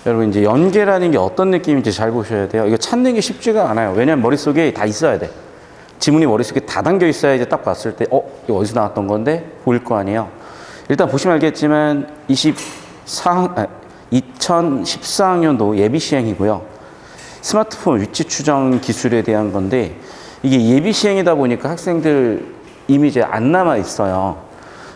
여러분 이제 연계라는 게 어떤 느낌인지 잘 보셔야 돼요. 이거 찾는 게 쉽지가 않아요. 왜냐면 머릿속에 다 있어야 돼. 지문이 머릿속에 다 담겨 있어야 이제 딱 봤을 때 이거 어디서 나왔던 건데 보일 거 아니에요. 일단 보시면 알겠지만 2014학년도 예비 시행이고요. 스마트폰 위치 추정 기술에 대한 건데 이게 예비 시행이다 보니까 학생들 이미 이제 안 남아 있어요.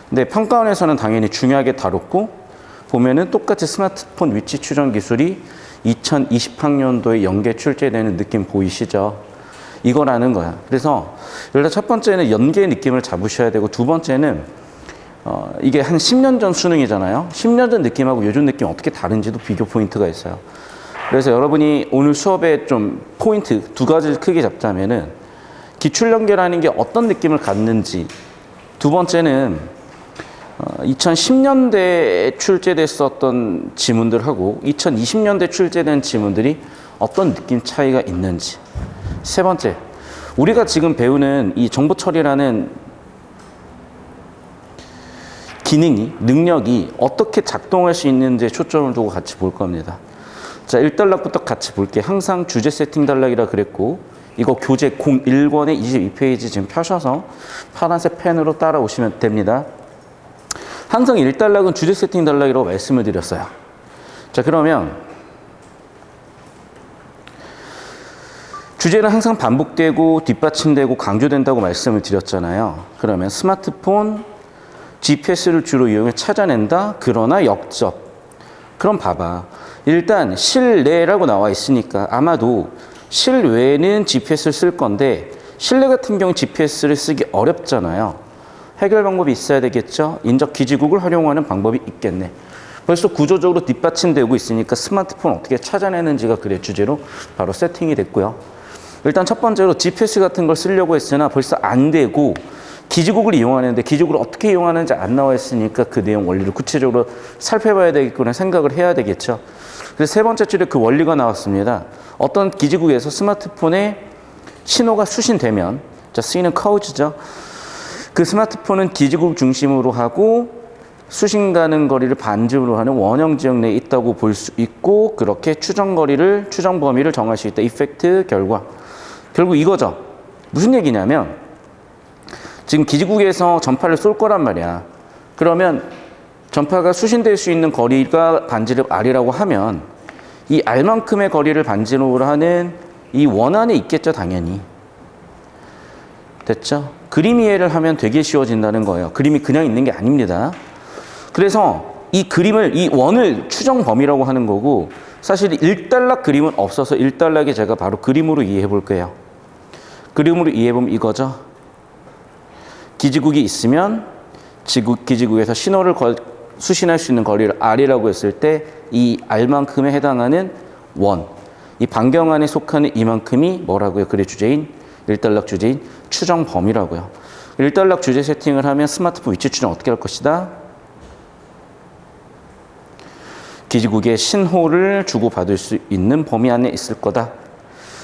근데 평가원에서는 당연히 중요하게 다뤘고 보면은 똑같이 스마트폰 위치 추정 기술이 2020학년도에 연계 출제되는 느낌 보이시죠? 이거라는 거야. 그래서 일단 첫 번째는 연계 느낌을 잡으셔야 되고 두 번째는 이게 한 10년 전 수능이잖아요. 10년 전 느낌하고 요즘 느낌 어떻게 다른지도 비교 포인트가 있어요. 그래서 여러분이 오늘 수업에 좀 포인트 두 가지를 크게 잡자면은 기출 연계라는 게 어떤 느낌을 갖는지, 두 번째는 2010년대에 출제됐었던 지문들하고 2020년대 출제된 지문들이 어떤 느낌 차이가 있는지, 세 번째, 우리가 지금 배우는 이 정보 처리라는 기능이, 능력이 어떻게 작동할 수 있는지에 초점을 두고 같이 볼 겁니다. 자, 1단락부터 같이 볼게요. 항상 주제 세팅 단락이라 그랬고, 이거 교재 01권에 22페이지 지금 펴셔서 파란색 펜으로 따라오시면 됩니다. 항상 1단락은 주제 세팅 단락이라고 말씀을 드렸어요. 자, 그러면 주제는 항상 반복되고 뒷받침되고 강조된다고 말씀을 드렸잖아요. 그러면 스마트폰, GPS를 주로 이용해 찾아낸다. 그러나 역접. 그럼 봐봐. 일단 실내라고 나와 있으니까 아마도 실외에는 GPS를 쓸 건데 실내 같은 경우 GPS를 쓰기 어렵잖아요. 해결 방법이 있어야 되겠죠. 인적 기지국을 활용하는 방법이 있겠네. 벌써 구조적으로 뒷받침되고 있으니까 스마트폰 어떻게 찾아내는지가 그래 주제로 바로 세팅이 됐고요. 일단 첫 번째로 GPS 같은 걸 쓰려고 했으나 벌써 안 되고 기지국을 이용하는데 기지국을 어떻게 이용하는지 안 나와 있으니까 그 내용 원리를 구체적으로 살펴봐야 되겠구나 생각을 해야 되겠죠. 그래서 세 번째 줄에 그 원리가 나왔습니다. 어떤 기지국에서 스마트폰에 신호가 수신되면, 자, 쓰이는 커우즈죠. 그 스마트폰은 기지국 중심으로 하고 수신 가는 거리를 반쯤으로 하는 원형 지역 내에 있다고 볼 수 있고, 그렇게 추정 범위를 정할 수 있다. 이펙트, 결과. 결국 이거죠. 무슨 얘기냐면 지금 기지국에서 전파를 쏠 거란 말이야. 그러면 전파가 수신될 수 있는 거리가 반지름 R이라고 하면 이 R만큼의 거리를 반지름으로 하는 이 원 안에 있겠죠, 당연히. 됐죠? 그림 이해를 하면 되게 쉬워진다는 거예요. 그림이 그냥 있는 게 아닙니다. 그래서 이 그림을, 이 원을 추정 범위라고 하는 거고, 사실 1단락 그림은 없어서 1단락에 제가 바로 그림으로 이해해 볼 거예요. 그림으로 이해해 보면 이거죠. 기지국이 있으면 기지국에서 신호를 수신할 수 있는 거리를 R이라고 했을 때 이 R만큼에 해당하는 원, 이 반경 안에 속하는 이만큼이 뭐라고요? 글의 주제인, 1단락 주제인 추정 범위라고요. 1단락 주제 세팅을 하면 스마트폰 위치 추정 어떻게 할 것이다? 기지국에 신호를 주고받을 수 있는 범위 안에 있을 거다.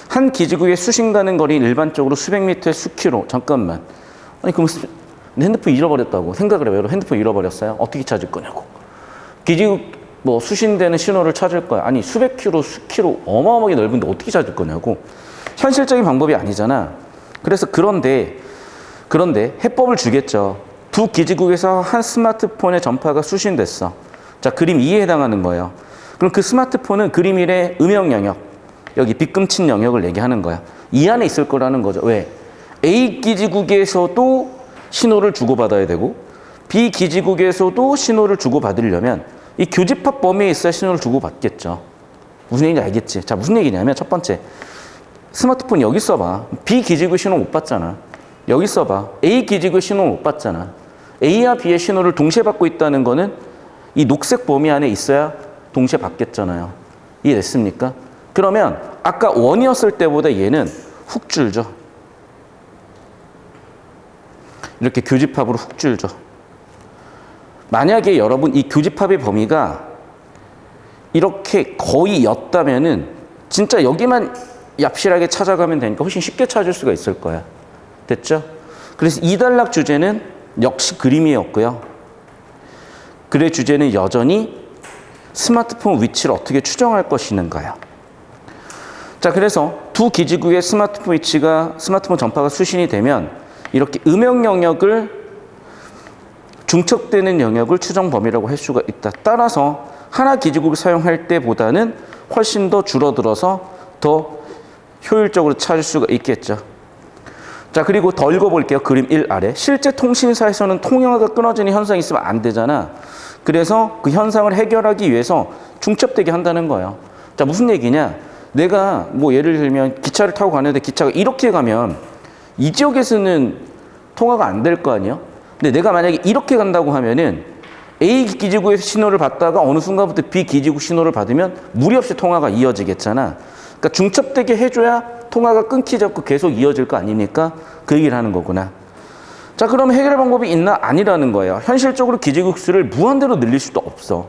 한 기지국에 수신 가는 거리는 일반적으로 수백 미터에 수킬로. 잠깐만. 아니 그럼 핸드폰 잃어버렸다고 생각을 해요. 핸드폰 잃어버렸어요. 어떻게 찾을 거냐고. 기지국 뭐 수신되는 신호를 찾을 거야. 아니 수백 킬로, 수킬로 어마어마하게 넓은데 어떻게 찾을 거냐고. 현실적인 방법이 아니잖아. 그래서 그런데 해법을 주겠죠. 두 기지국에서 한 스마트폰의 전파가 수신됐어. 자, 그림 2에 해당하는 거예요. 그럼 그 스마트폰은 그림 1의 음영 영역, 여기 빗금친 영역을 얘기하는 거야. 이 안에 있을 거라는 거죠. 왜? A 기지국에서도 신호를 주고받아야 되고 B 기지국에서도 신호를 주고받으려면 이 교집합 범위에 있어야 신호를 주고받겠죠. 무슨 얘기인지 알겠지? 자, 무슨 얘기냐면 첫 번째, 스마트폰 여기 써봐. B 기지국 신호 못 받잖아. 여기 써봐. A 기지국 신호 못 받잖아. A와 B의 신호를 동시에 받고 있다는 거는 이 녹색 범위 안에 있어야 동시에 받겠잖아요. 이해됐습니까? 그러면 아까 원이었을 때보다 얘는 훅 줄죠. 이렇게 교집합으로 훅 줄죠. 만약에 여러분 이 교집합의 범위가 이렇게 거의 였다면은 진짜 여기만 얍실하게 찾아가면 되니까 훨씬 쉽게 찾을 수가 있을 거야. 됐죠? 그래서 2단락 주제는 역시 그림이었고요. 글의 주제는 여전히 스마트폰 위치를 어떻게 추정할 것이는가요? 자, 그래서 두 기지국의 스마트폰 위치가, 스마트폰 전파가 수신이 되면 이렇게 음영 영역을, 중첩되는 영역을 추정 범위라고 할 수가 있다. 따라서 하나 기지국을 사용할 때보다는 훨씬 더 줄어들어서 더 효율적으로 찾을 수가 있겠죠. 자, 그리고 더 읽어볼게요. 그림 1 아래. 실제 통신사에서는 통화가 끊어지는 현상이 있으면 안 되잖아. 그래서 그 현상을 해결하기 위해서 중첩되게 한다는 거예요. 자, 무슨 얘기냐? 내가 뭐 예를 들면 기차를 타고 가는데 기차가 이렇게 가면 이 지역에서는 통화가 안 될 거 아니에요? 근데 내가 만약에 이렇게 간다고 하면은 A 기지국의 신호를 받다가 어느 순간부터 B 기지국 신호를 받으면 무리 없이 통화가 이어지겠잖아. 그러니까 중첩되게 해줘야 통화가 끊기지 않고 계속 이어질 거 아닙니까? 그 얘기를 하는 거구나. 자, 그럼 해결 방법이 있나? 아니라는 거예요. 현실적으로 기지국 수를 무한대로 늘릴 수도 없어.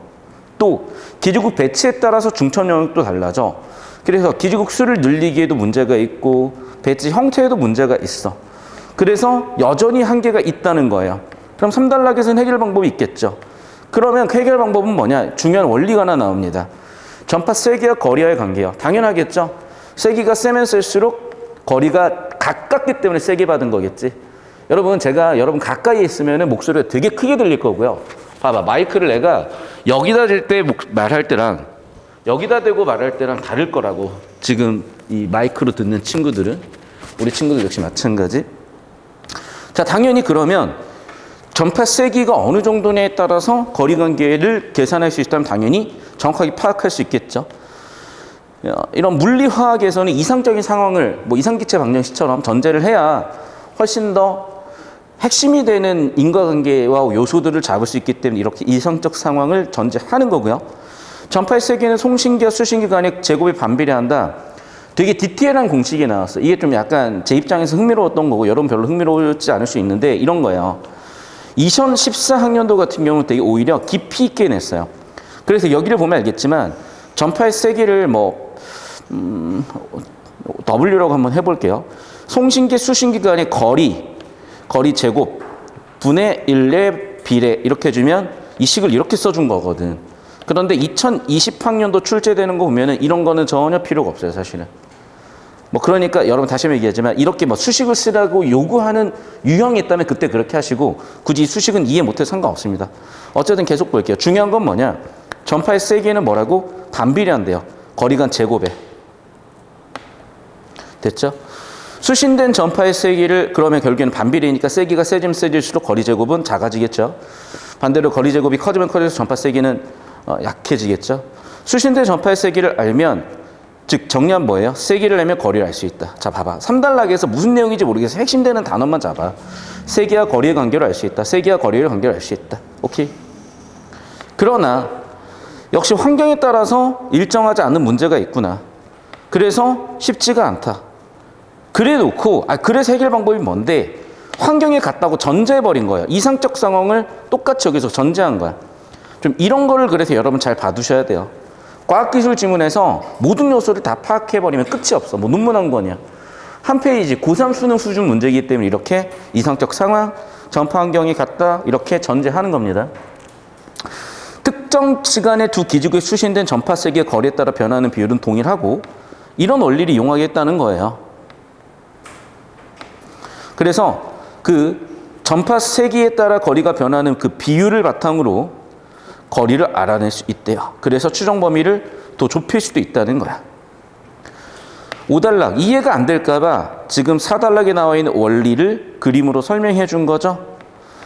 또 기지국 배치에 따라서 중첩 영역도 달라져. 그래서 기지국 수를 늘리기에도 문제가 있고 배치 형태에도 문제가 있어. 그래서 여전히 한계가 있다는 거예요. 그럼 3단락에서는 해결 방법이 있겠죠. 그러면 그 해결 방법은 뭐냐? 중요한 원리가 하나 나옵니다. 전파 세기와 거리와의 관계요. 당연하겠죠. 세기가 세면 셀수록 거리가 가깝기 때문에 세게 받은 거겠지. 여러분, 제가 여러분 가까이에 있으면 목소리가 되게 크게 들릴 거고요. 봐봐, 마이크를 내가 여기다 댈 때 말할 때랑 여기다 대고 말할 때랑 다를 거라고. 지금 이 마이크로 듣는 친구들은, 우리 친구들 역시 마찬가지. 자, 당연히 그러면 전파 세기가 어느 정도냐에 따라서 거리 관계를 계산할 수 있다면 당연히 정확하게 파악할 수 있겠죠. 이런 물리화학에서는 이상적인 상황을 뭐 이상기체 방정식처럼 전제를 해야 훨씬 더 핵심이 되는 인과관계와 요소들을 잡을 수 있기 때문에 이렇게 이상적 상황을 전제하는 거고요. 전파의 세기는 송신기와 수신기 간의 제곱에 반비례한다. 되게 디테일한 공식이 나왔어. 이게 좀 약간 제 입장에서 흥미로웠던 거고 여러분 별로 흥미로웠지 않을 수 있는데 이런 거예요. 2014학년도 같은 경우는 되게 오히려 깊이 있게 냈어요. 그래서 여기를 보면 알겠지만 전파의 세기를 W라고 한번 해볼게요. 송신기, 수신기 간의 거리 제곱 분의 1의 비례 이렇게 해주면 이 식을 이렇게 써준 거거든. 그런데 2020학년도 출제되는 거 보면은 이런 거는 전혀 필요가 없어요, 사실은. 그러니까 여러분 다시 한번 얘기하지만 이렇게 수식을 쓰라고 요구하는 유형이 있다면 그때 그렇게 하시고 굳이 수식은 이해 못해도 상관없습니다. 어쨌든 계속 볼게요. 중요한 건 뭐냐? 전파의 세기는 뭐라고? 반비례한대요. 거리 간 제곱에. 됐죠? 수신된 전파의 세기를 그러면 결국에는 반비례니까 세기가 세지면 세질수록 거리 제곱은 작아지겠죠. 반대로 거리 제곱이 커지면 커질수록 전파 세기는 약해지겠죠. 수신된 전파의 세기를 알면 즉 정리하면 뭐예요? 세기를 내면 거리를 알 수 있다. 자, 봐봐. 3단락에서 무슨 내용인지 모르겠어. 핵심되는 단어만 잡아. 세기와 거리의 관계를 알 수 있다. 세기와 거리의 관계를 알 수 있다. 오케이. 그러나 역시 환경에 따라서 일정하지 않은 문제가 있구나. 그래서 쉽지가 않다. 그래 놓고 그래서 해결 방법이 뭔데? 환경에 같다고 전제해버린 거예요. 이상적 상황을 똑같이 여기서 전제한 거야. 좀 이런 거를 그래서 여러분 잘 봐두셔야 돼요. 과학기술 지문에서 모든 요소를 다 파악해버리면 끝이 없어. 논문한 거냐. 한 페이지 고3 수능 수준 문제이기 때문에 이렇게 이상적 상황, 전파 환경이 같다 이렇게 전제하는 겁니다. 특정 시간에 두 기지국에 수신된 전파 세기의 거리에 따라 변하는 비율은 동일하고 이런 원리를 이용하겠다는 거예요. 그래서 그 전파 세기에 따라 거리가 변하는 그 비율을 바탕으로 거리를 알아낼 수 있대요. 그래서 추정 범위를 더 좁힐 수도 있다는 거야. 5단락 이해가 안 될까 봐 지금 4단락에 나와 있는 원리를 그림으로 설명해 준 거죠.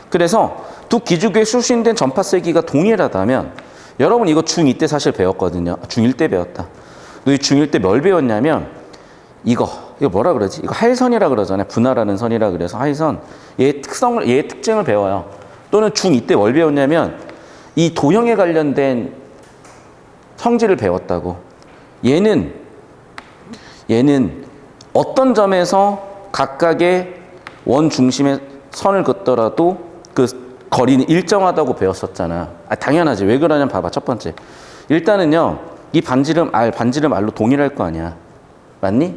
그래서 두 기지국에 수신된 전파 세기가 동일하다면 여러분 이거 중2 때 사실 배웠거든요. 중1 때 배웠다. 너희 중1 때 뭘 배웠냐면 이거 뭐라 그러지? 이거 하이선이라 그러잖아요. 분할하는 선이라 그래서 하이선. 얘의 특징을 배워요. 또는 중2 때 뭘 배웠냐면 이 도형에 관련된 성질을 배웠다고. 얘는 어떤 점에서 각각의 원 중심에 선을 긋더라도 그 거리는 일정하다고 배웠었잖아. 당연하지. 왜 그러냐면 봐봐. 첫 번째. 일단은요. 이 반지름 R로 동일할 거 아니야. 맞니?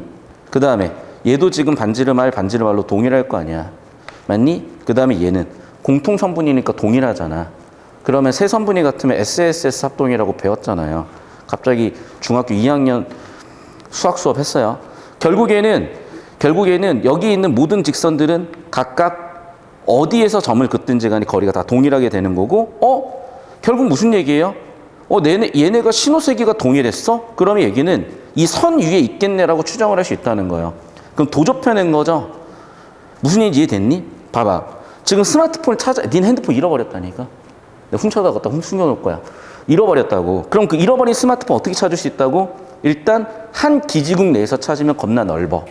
그 다음에 얘도 지금 반지름 R로 동일할 거 아니야. 맞니? 그 다음에 얘는 공통성분이니까 동일하잖아. 그러면 세 선분위 같으면 SSS 합동이라고 배웠잖아요. 갑자기 중학교 2학년 수학 수업 했어요. 결국에는 여기 있는 모든 직선들은 각각 어디에서 점을 긋든지 간에 거리가 다 동일하게 되는 거고, 결국 무슨 얘기예요? 얘네가 신호세기가 동일했어? 그러면 얘기는 이 선 위에 있겠네라고 추정을 할 수 있다는 거예요. 그럼 도접해낸 거죠? 무슨 얘기인지 이해됐니? 봐봐. 지금 스마트폰을 닌 핸드폰 잃어버렸다니까. 내가 훔쳐다 갖다 숨겨놓을 거야. 잃어버렸다고. 그럼 그 잃어버린 스마트폰 어떻게 찾을 수 있다고? 일단 한 기지국 내에서 찾으면 겁나 넓어.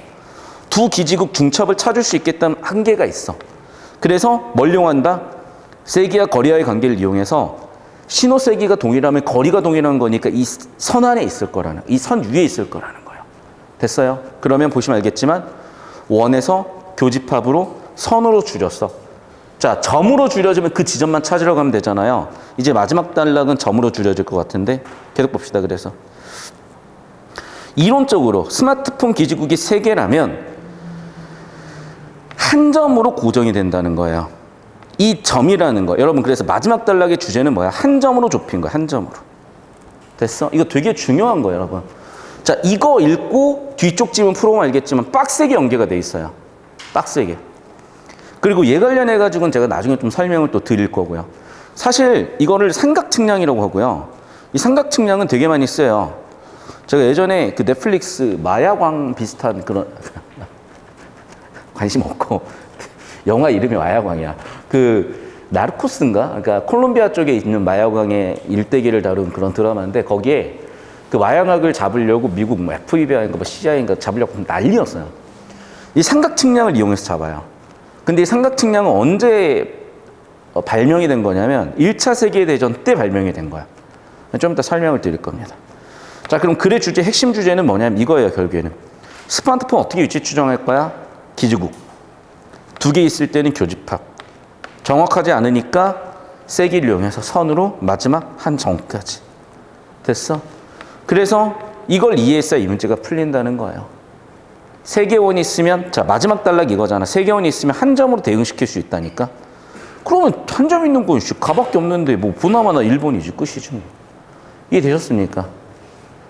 두 기지국 중첩을 찾을 수 있겠다는 한계가 있어. 그래서 뭘 이용한다? 세기와 거리와의 관계를 이용해서 신호 세기가 동일하면 거리가 동일한 거니까 이 선 안에 있을 거라는, 이 선 위에 있을 거라는 거예요. 됐어요? 그러면 보시면 알겠지만 원에서 교집합으로 선으로 줄였어. 자, 점으로 줄여주면 그 지점만 찾으러 가면 되잖아요. 이제 마지막 단락은 점으로 줄여질 것 같은데 계속 봅시다. 그래서 이론적으로 스마트폰 기지국이 3개라면 한 점으로 고정이 된다는 거예요. 이 점이라는 거. 여러분, 그래서 마지막 단락의 주제는 뭐야? 한 점으로 좁힌 거야. 한 점으로. 됐어? 이거 되게 중요한 거예요, 여러분. 자, 이거 읽고 뒤쪽 지문 풀어보면 알겠지만 빡세게 연계가 돼 있어요. 빡세게. 그리고 얘 관련해가지고는 제가 나중에 좀 설명을 또 드릴 거고요. 사실 이거를 삼각측량이라고 하고요. 이 삼각측량은 되게 많이 써요. 제가 예전에 그 넷플릭스 마야광 비슷한 그런 관심 없고 영화 이름이 마야광이야. 그 나르코스인가? 그러니까 콜롬비아 쪽에 있는 마야광의 일대기를 다룬 그런 드라마인데 거기에 그 마약을 잡으려고 미국 뭐 FBI인가 뭐 CIA인가 잡으려고 난리였어요. 이 삼각측량을 이용해서 잡아요. 근데 이 삼각측량은 언제 발명이 된 거냐면 1차 세계대전 때 발명이 된 거야. 좀 이따 설명을 드릴 겁니다. 자, 그럼 글의 주제, 핵심 주제는 뭐냐면 이거예요, 결국에는. 스마트폰 어떻게 위치 추정할 거야? 기지국. 2개 있을 때는 교집합. 정확하지 않으니까 세기를 이용해서 선으로 마지막 한 점까지. 됐어? 그래서 이걸 이해했어야 이 문제가 풀린다는 거예요. 3개 원이 있으면, 자, 마지막 단락 이거잖아. 3개 원이 있으면 한 점으로 대응시킬 수 있다니까? 그러면 한 점 있는 건 가밖에 없는데 뭐 보나마나 1번이지 끝이지 뭐. 이해되셨습니까?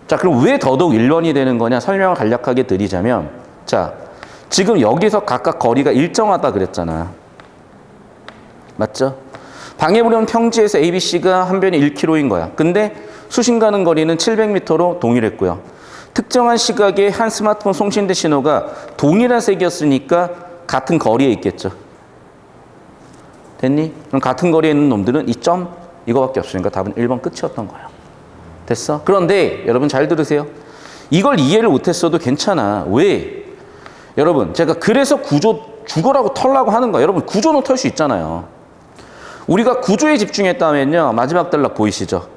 자, 그럼 왜 더더욱 1번이 되는 거냐? 설명을 간략하게 드리자면, 자, 지금 여기서 각각 거리가 일정하다 그랬잖아. 맞죠? 방해부령 평지에서 ABC가 한 변이 1km인 거야. 근데 수신 가는 거리는 700m로 동일했고요. 특정한 시각에 한 스마트폰 송신대 신호가 동일한 색이었으니까 같은 거리에 있겠죠. 됐니? 그럼 같은 거리에 있는 놈들은 이 점 이거밖에 없으니까 답은 1번 끝이었던 거예요. 됐어? 그런데 여러분 잘 들으세요. 이걸 이해를 못했어도 괜찮아. 왜? 여러분, 제가 그래서 구조 죽어라고 털라고 하는 거예요. 여러분, 구조는 털 수 있잖아요. 우리가 구조에 집중했다면요. 마지막 단락 보이시죠?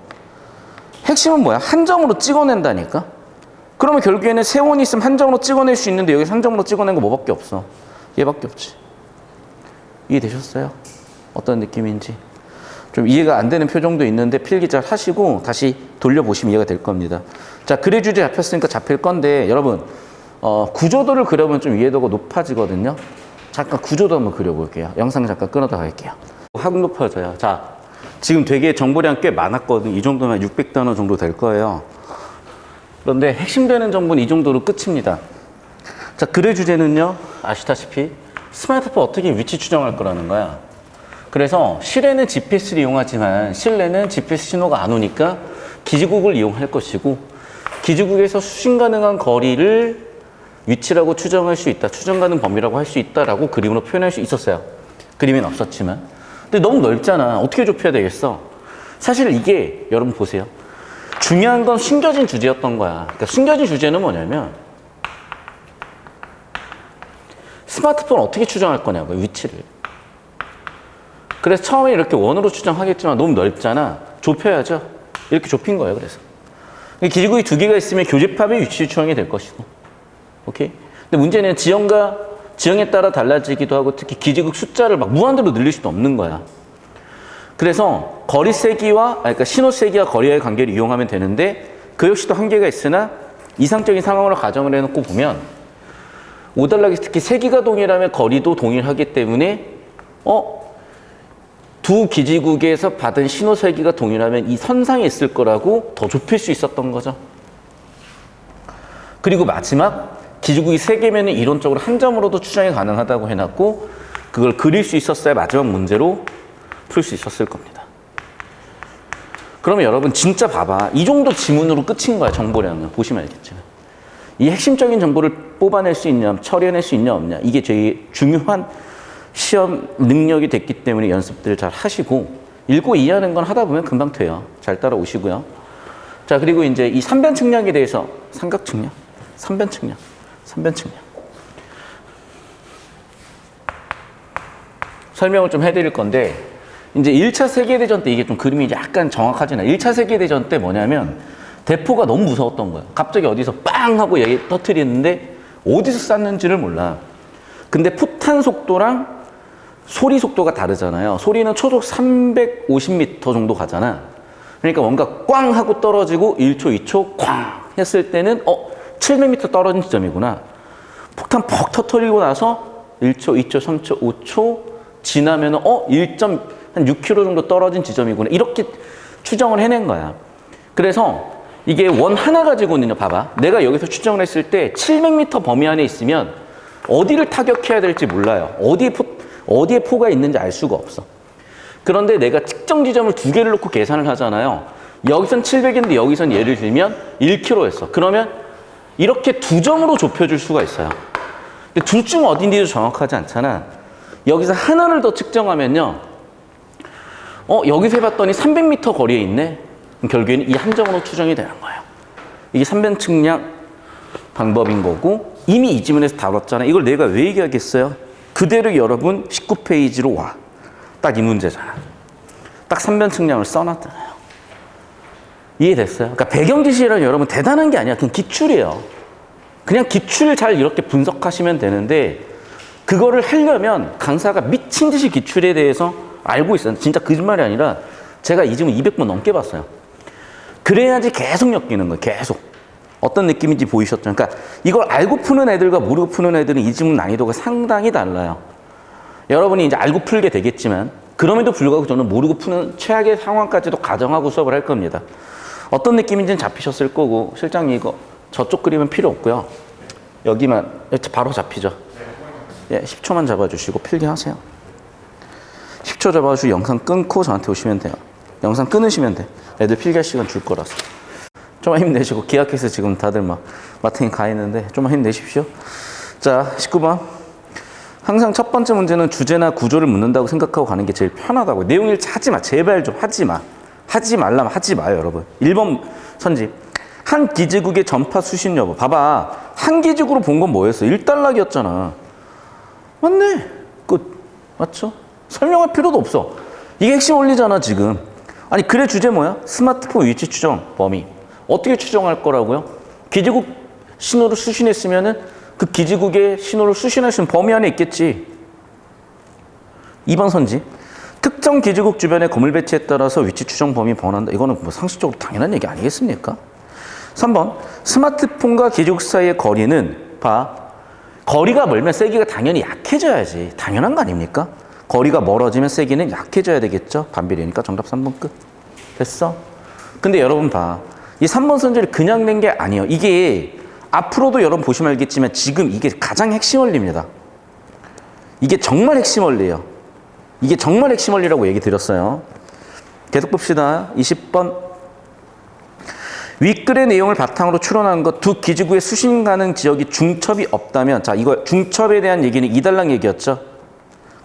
핵심은 뭐야? 한 점으로 찍어낸다니까? 그러면 결국에는 세원이 있으면 한 점으로 찍어낼 수 있는데 여기서 한 점으로 찍어낸 거 뭐밖에 없어? 얘밖에 없지. 이해되셨어요? 어떤 느낌인지? 좀 이해가 안 되는 표정도 있는데 필기 잘 하시고 다시 돌려보시면 이해가 될 겁니다. 자, 글의 주제 잡혔으니까 잡힐 건데 여러분 구조도를 그려보면 좀 이해도가 높아지거든요. 잠깐 구조도 한번 그려볼게요. 영상 잠깐 끊어다 갈게요. 확 높아져요. 자, 지금 되게 정보량 꽤 많았거든요. 이 정도면 600단어 정도 될 거예요. 그런데 핵심되는 정보는 이 정도로 끝입니다. 자, 글의 주제는요. 아시다시피 스마트폰 어떻게 위치 추정할 거라는 거야. 그래서 실외는 GPS를 이용하지만 실내는 GPS 신호가 안 오니까 기지국을 이용할 것이고 기지국에서 수신 가능한 거리를 위치라고 추정할 수 있다. 추정 가능 범위라고 할 수 있다라고 그림으로 표현할 수 있었어요. 그림엔 없었지만. 근데 너무 넓잖아. 어떻게 좁혀야 되겠어? 사실 이게 여러분 보세요. 중요한 건 숨겨진 주제였던 거야. 그러니까 숨겨진 주제는 뭐냐면 스마트폰 어떻게 추정할 거냐고요. 위치를. 그래서 처음에 이렇게 원으로 추정하겠지만 너무 넓잖아. 좁혀야죠. 이렇게 좁힌 거예요. 그래서 기지국이 2개가 있으면 교집합의 위치 추정이 될 것이고, 오케이. 근데 문제는 지형에 따라 달라지기도 하고 특히 기지국 숫자를 막 무한대로 늘릴 수도 없는 거야. 그래서 거리 세기와 그러니까 신호 세기와 거리와의 관계를 이용하면 되는데 그 역시도 한계가 있으나 이상적인 상황으로 가정을 해놓고 보면 5단락이 특히 세기가 동일하면 거리도 동일하기 때문에 두 기지국에서 받은 신호 세기가 동일하면 이 선상에 있을 거라고 더 좁힐 수 있었던 거죠. 그리고 마지막 기지국이 세 개면 이론적으로 한 점으로도 추정이 가능하다고 해놨고 그걸 그릴 수 있었어야 마지막 문제로 풀 수 있었을 겁니다. 그러면 여러분 진짜 봐봐. 이 정도 지문으로 끝인 거야. 정보량은. 보시면 알겠지만. 이 핵심적인 정보를 뽑아낼 수 있냐, 처리해낼 수 있냐 없냐. 이게 제일 중요한 시험 능력이 됐기 때문에 연습들을 잘 하시고 읽고 이해하는 건 하다 보면 금방 돼요. 잘 따라오시고요. 자, 그리고 이제 이 삼변 측량에 대해서 삼각 측량, 삼변 측량, 삼변 측량 설명을 좀 해드릴 건데 이제 1차 세계대전 때 이게 좀 그림이 약간 정확하진 않아요. 1차 세계대전 때 뭐냐면 대포가 너무 무서웠던 거예요. 갑자기 어디서 빵 하고 얘기 터뜨리는데 어디서 쐈는지를 몰라. 근데 포탄 속도랑 소리 속도가 다르잖아요. 소리는 초속 350m 정도 가잖아. 그러니까 뭔가 꽝 하고 떨어지고 1초, 2초 꽝 했을 때는 700m 떨어진 지점이구나. 폭탄 퍽 터뜨리고 나서 1초, 2초, 3초, 5초 지나면 1.6km 정도 떨어진 지점이구나. 이렇게 추정을 해낸 거야. 그래서 이게 원 하나 가지고는요. 봐봐. 내가 여기서 추정을 했을 때 700m 범위 안에 있으면 어디를 타격해야 될지 몰라요. 어디에 포가 있는지 알 수가 없어. 그런데 내가 측정 지점을 두 개를 놓고 계산을 하잖아요. 여기선 700인데 여기선 예를 들면 1km였어. 그러면 이렇게 두 점으로 좁혀줄 수가 있어요. 근데 둘 중 어딘지도 정확하지 않잖아. 여기서 하나를 더 측정하면요. 여기서 해봤더니 300m 거리에 있네. 그럼 결국에는 이 한 점으로 추정이 되는 거예요. 이게 삼변 측량 방법인 거고 이미 이 지문에서 다뤘잖아. 이걸 내가 왜 얘기하겠어요? 그대로 여러분 19페이지로 와. 딱 이 문제잖아. 딱 삼변 측량을 써놨잖아요. 이해됐어요? 그러니까 배경 지시란 여러분 대단한 게 아니야. 그냥 기출이에요. 그냥 기출 잘 이렇게 분석하시면 되는데 그거를 하려면 강사가 미친 듯이 기출에 대해서 알고 있어요. 진짜 거짓말이 아니라 제가 이 지문 200번 넘게 봤어요. 그래야지 계속 엮이는 거예요. 계속. 어떤 느낌인지 보이셨죠? 그러니까 이걸 알고 푸는 애들과 모르고 푸는 애들은 이 지문 난이도가 상당히 달라요. 여러분이 이제 알고 풀게 되겠지만 그럼에도 불구하고 저는 모르고 푸는 최악의 상황까지도 가정하고 수업을 할 겁니다. 어떤 느낌인지는 잡히셨을 거고 실장님 이거 저쪽 그림은 필요 없고요. 여기만 바로 잡히죠. 예, 10초만 잡아주시고 필기하세요. 10초 잡아주시고 영상 끊고 저한테 오시면 돼요. 영상 끊으시면 돼. 애들 필기할 시간 줄 거라서. 좀만 힘내시고 기하께서 지금 다들 막 마탱이 가 있는데 좀만 힘내십시오. 자, 19번. 항상 첫 번째 문제는 주제나 구조를 묻는다고 생각하고 가는 게 제일 편하다고. 내용 일치 하지 마. 제발 좀 하지 마. 하지 말라면 하지 마요, 여러분. 1번 선지. 한 기지국의 전파 수신 여부. 봐봐. 한 기지국으로 본 건 뭐였어? 1단락이었잖아. 맞네. 끝. 맞죠? 설명할 필요도 없어. 이게 핵심 원리잖아, 지금. 아니, 그래 주제 뭐야? 스마트폰 위치 추정 범위. 어떻게 추정할 거라고요? 기지국 신호를 수신했으면은 그 기지국의 신호를 수신할 수 있는 범위 안에 있겠지. 2번 선지. 특정 기지국 주변의 건물 배치에 따라서 위치 추정 범위 변한다. 이거는 뭐 상식적으로 당연한 얘기 아니겠습니까? 3번. 스마트폰과 기지국 사이의 거리는 거리가 멀면 세기가 당연히 약해져야지. 당연한 거 아닙니까? 거리가 멀어지면 세기는 약해져야 되겠죠? 반비례니까 정답 3번 끝. 됐어? 근데 여러분 봐. 이 3번 선지를 그냥 낸 게 아니에요. 이게 앞으로도 여러분 보시면 알겠지만 지금 이게 가장 핵심 원리입니다. 이게 정말 핵심 원리예요. 이게 정말 핵심 원리라고 얘기 드렸어요. 계속 봅시다. 20번. 윗글의 내용을 바탕으로 추론한 것 두 기지국의 수신 가능 지역이 중첩이 없다면, 자, 이거 중첩에 대한 얘기는 2단락 얘기였죠.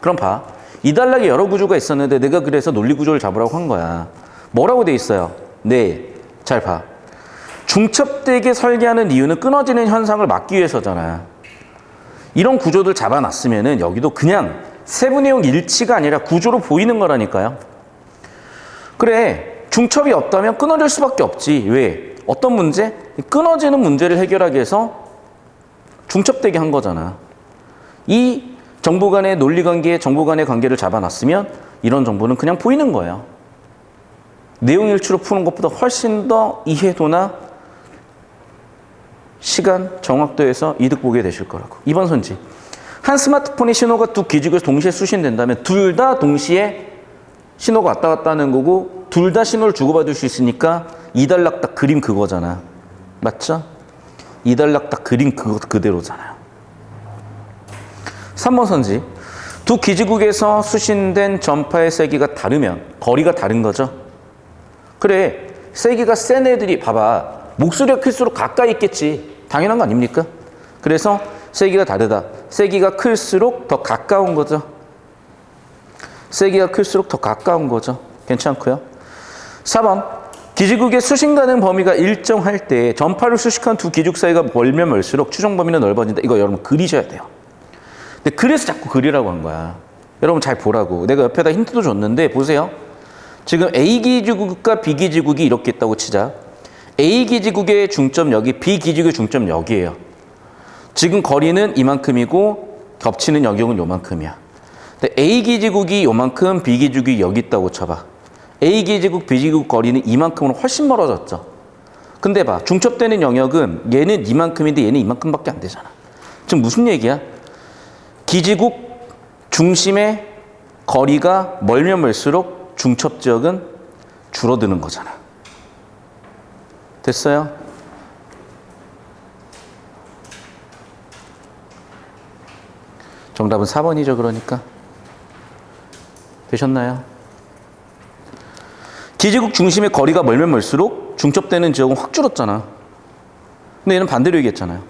그럼 봐. 2단락에 여러 구조가 있었는데 내가 그래서 논리 구조를 잡으라고 한 거야. 뭐라고 돼 있어요? 네. 잘 봐. 중첩되게 설계하는 이유는 끊어지는 현상을 막기 위해서잖아. 이런 구조들 잡아놨으면은 여기도 그냥 세부 내용 일치가 아니라 구조로 보이는 거라니까요. 그래. 중첩이 없다면 끊어질 수밖에 없지. 왜? 어떤 문제? 끊어지는 문제를 해결하기 위해서 중첩되게 한 거잖아. 이 정보 간의 논리 관계, 정보 간의 관계를 잡아놨으면 이런 정보는 그냥 보이는 거예요. 내용 일치로 푸는 것보다 훨씬 더 이해도나 시간, 정확도에서 이득 보게 되실 거라고. 2번 선지. 한 스마트폰의 신호가 두 기지국에서 동시에 수신된다면 둘 다 동시에 신호가 왔다 갔다 하는 거고 둘 다 신호를 주고받을 수 있으니까 이달락딱 그림 그거잖아. 맞죠? 이달락딱 그림 그거 그대로잖아요. 3번 선지. 두 기지국에서 수신된 전파의 세기가 다르면 거리가 다른 거죠. 그래, 세기가 센 애들이 봐봐. 목소리가 클수록 가까이 있겠지. 당연한 거 아닙니까? 그래서 세기가 다르다. 세기가 클수록 더 가까운 거죠. 세기가 클수록 더 가까운 거죠. 괜찮고요. 4번. 기지국의 수신 가능 범위가 일정할 때 전파를 수식한 두 기지국 사이가 멀면 멀수록 추정 범위는 넓어진다. 이거 여러분 그리셔야 돼요. 근데 그래서 자꾸 그리라고 한 거야. 여러분 잘 보라고. 내가 옆에다 힌트도 줬는데 보세요. 지금 A 기지국과 B 기지국이 이렇게 있다고 치자. A 기지국의 중점 여기, B 기지국의 중점 여기예요. 지금 거리는 이만큼이고 겹치는 영역은 요만큼이야. 근데 A 기지국이 요만큼, B 기지국이 여기 있다고 쳐봐. A 기지국, B 기지국 거리는 이만큼으로 훨씬 멀어졌죠. 근데 봐, 중첩되는 영역은 얘는 이만큼인데 얘는 이만큼밖에 안 되잖아. 지금 무슨 얘기야? 기지국 중심의 거리가 멀면 멀수록 중첩 지역은 줄어드는 거잖아. 됐어요? 정답은 4번이죠, 그러니까. 되셨나요? 기지국 중심의 거리가 멀면 멀수록 중첩되는 지역은 확 줄었잖아. 근데 얘는 반대로 얘기했잖아요.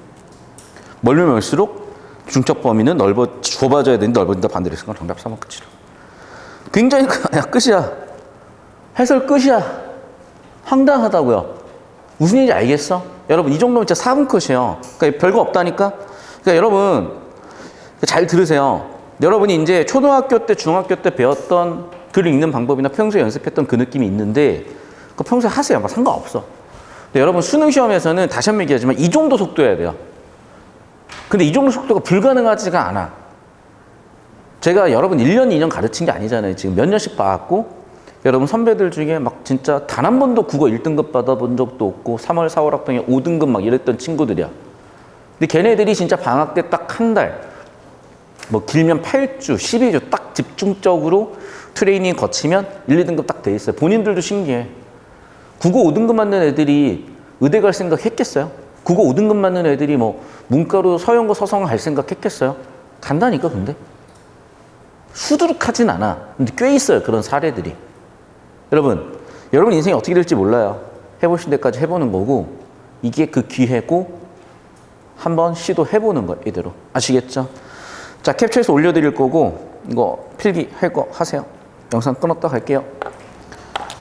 멀면 멀수록 중첩 범위는 좁아져야 되는데 넓어진다. 반대로 했으니까 정답 3번 끝이라. 굉장히 끝이야. 해설 끝이야. 황당하다고요. 무슨 얘기인지 알겠어? 여러분 이 정도면 진짜 4분 끝이에요. 그러니까 별거 없다니까. 그러니까 여러분 잘 들으세요. 여러분이 이제 초등학교 때, 중학교 때 배웠던 글을 읽는 방법이나 평소에 연습했던 그 느낌이 있는데 그거 평소에 하세요. 뭐 상관없어. 근데 여러분 수능 시험에서는 다시 한번 얘기하지만 이 정도 속도여야 돼요. 근데 이 정도 속도가 불가능하지가 않아. 제가 여러분 1년, 2년 가르친 게 아니잖아요. 지금 몇 년씩 봐왔고 여러분 선배들 중에 막 진짜 단 한 번도 국어 1등급 받아본 적도 없고 3월, 4월 학번에 5등급 막 이랬던 친구들이야. 근데 걔네들이 진짜 방학 때 딱 한 달, 뭐 길면 8주, 12주 딱 집중적으로 트레이닝 거치면 1, 2등급 딱 돼 있어요. 본인들도 신기해. 국어 5등급 맞는 애들이 의대 갈 생각 했겠어요? 국어 5등급 맞는 애들이 뭐 문과로 서영고 서성 갈 생각 했겠어요? 간다니까 근데. 수두룩하진 않아. 근데 꽤 있어요 그런 사례들이. 여러분 인생이 어떻게 될지 몰라요. 해보신 데까지 해보는 거고 이게 그 기회고 한번 시도해보는 거예요. 이대로. 아시겠죠? 자, 캡처해서 올려드릴 거고 이거 필기 할 거 하세요. 영상 끊었다 갈게요.